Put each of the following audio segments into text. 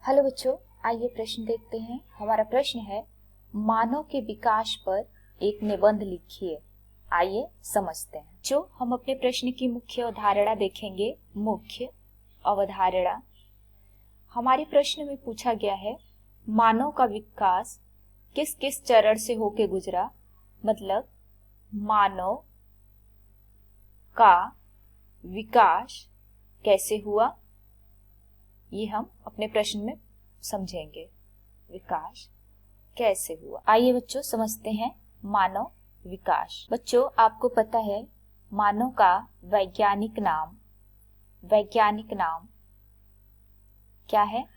Hello बच्चों, आइए प्रश्न देखते हैं। हमारा प्रश्न है, मानव के विकास पर एक निबंध लिखिए। आइए समझते हैं। जो हम अपने प्रश्न की मुख्य अवधारणा देखेंगे। मुख्य अवधारणा हमारे प्रश्न में पूछा गया है, मानव का विकास किस किस चरण से होके गुजरा। मतलब मानव का विकास कैसे हुआ, ये हम अपने प्रश्न में समझेंगे। विकास कैसे हुआ, आइए बच्चों समझते हैं। मानव विकास। बच्चों आपको पता है मानव का वैज्ञानिक नाम क्या है?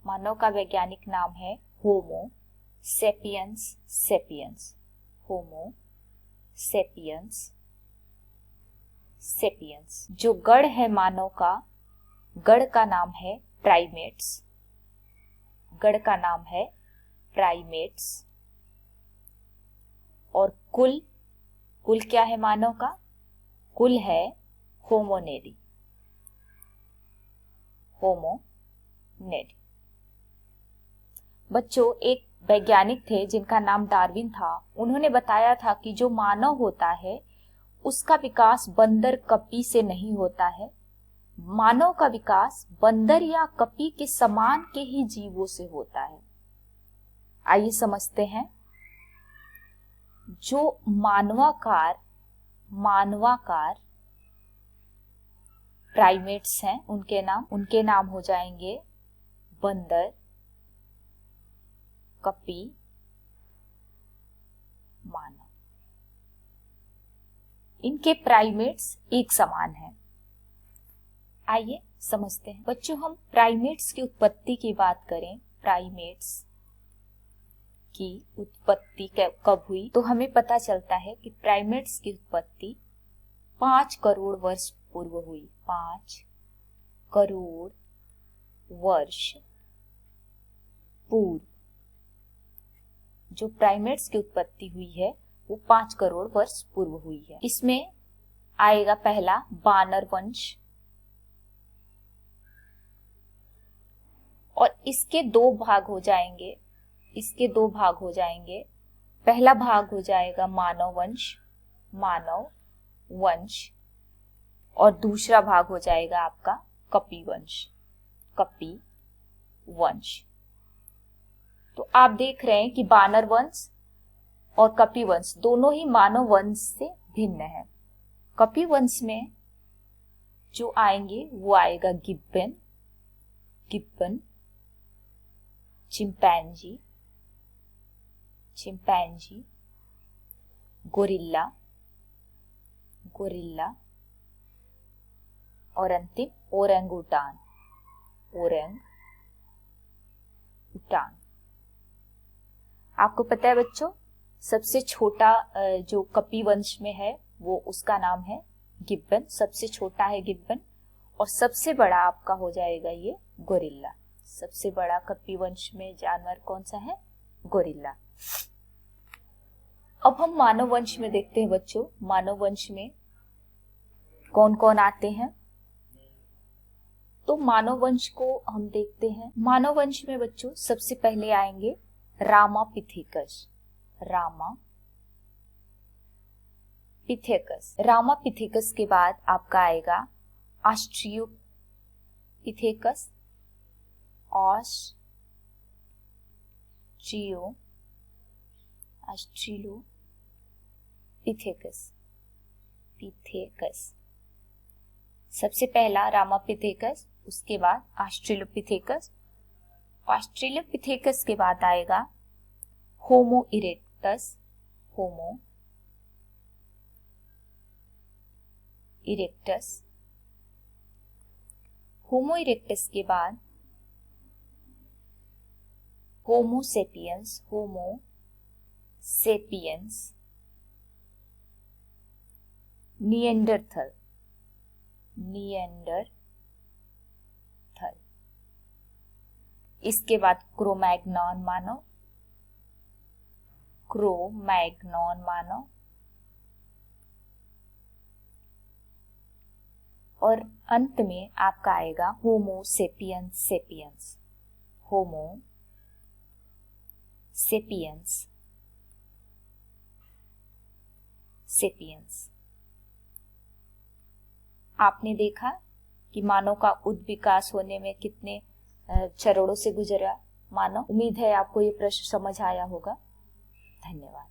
मानव का वैज्ञानिक नाम है होमो सेपियंस। होमो सेपियंस। जो गण है मानव का, गण का नाम है प्राइमेट्स। गण का नाम है प्राइमेट्स। और कुल क्या है मानव का? कुल है होमोनेडी। बच्चों एक वैज्ञानिक थे जिनका नाम डार्विन था। उन्होंने बताया था कि जो मानव होता है उसका विकास बंदर कपी से नहीं होता है। मानव का विकास बंदर या कपी के समान के ही जीवों से होता है। आइए समझते हैं। जो मानवाकार प्राइमेट्स हैं, उनके नाम हो जाएंगे बंदर, कपी, मानव। इनके प्राइमेट्स एक समान हैं। आइए समझते हैं। बच्चों हम प्राइमेट्स की उत्पत्ति की बात करें, प्राइमेट्स की उत्पत्ति कब हुई, तो हमें पता चलता है कि प्राइमेट्स की उत्पत्ति 5 करोड़ वर्ष पूर्व हुई। 5 करोड़ वर्ष पूर्व जो प्राइमेट्स की उत्पत्ति हुई है वो 5 करोड़ वर्ष पूर्व हुई है। इसमें आएगा पहला बानर वंश, और इसके दो भाग हो जाएंगे। पहला भाग हो जाएगा मानव वंश, और दूसरा भाग हो जाएगा आपका कपी वंश। तो आप देख रहे हैं कि बानर वंश और कपी वंश दोनों ही मानव वंश से भिन्न है। कपी वंश में जो आएंगे वो आएगा गिब्बन, चिंपैंजी, गोरिल्ला, और अंतिम ओरंगुटान। आपको पता है बच्चों, सबसे छोटा जो कपी वंश में है वो उसका नाम है गिब्बन। सबसे छोटा है गिब्बन, और सबसे बड़ा आपका हो जाएगा ये गोरिल्ला। सबसे बड़ा कपी वंश में जानवर कौन सा है? गोरिल्ला। अब हम मानव वंश में देखते हैं बच्चों, मानव वंश में कौन कौन आते हैं। तो मानव वंश को हम देखते हैं। मानव वंश में बच्चों सबसे पहले आएंगे रामापिथेकस। रामापिथेकस के बाद आपका आएगा ऑस्ट्रियोपिथेकस, पिथेकस। सबसे पहला रामापिथेकस, उसके बाद ऑस्ट्रेलोपिथेकस के बाद आएगा होमो इरेक्टस। होमो इरेक्टस के बाद होमो सेपियंस, निएंडरथल। इसके बाद क्रोमैग्नॉन मानव, और अंत में आपका आएगा होमो सेपियंस सेपियंस, होमो सेपियंस सेपियंस। आपने देखा कि मानव का उद्विकास होने में कितने चरणों से गुजरा मानव। उम्मीद है आपको ये प्रश्न समझ आया होगा। धन्यवाद।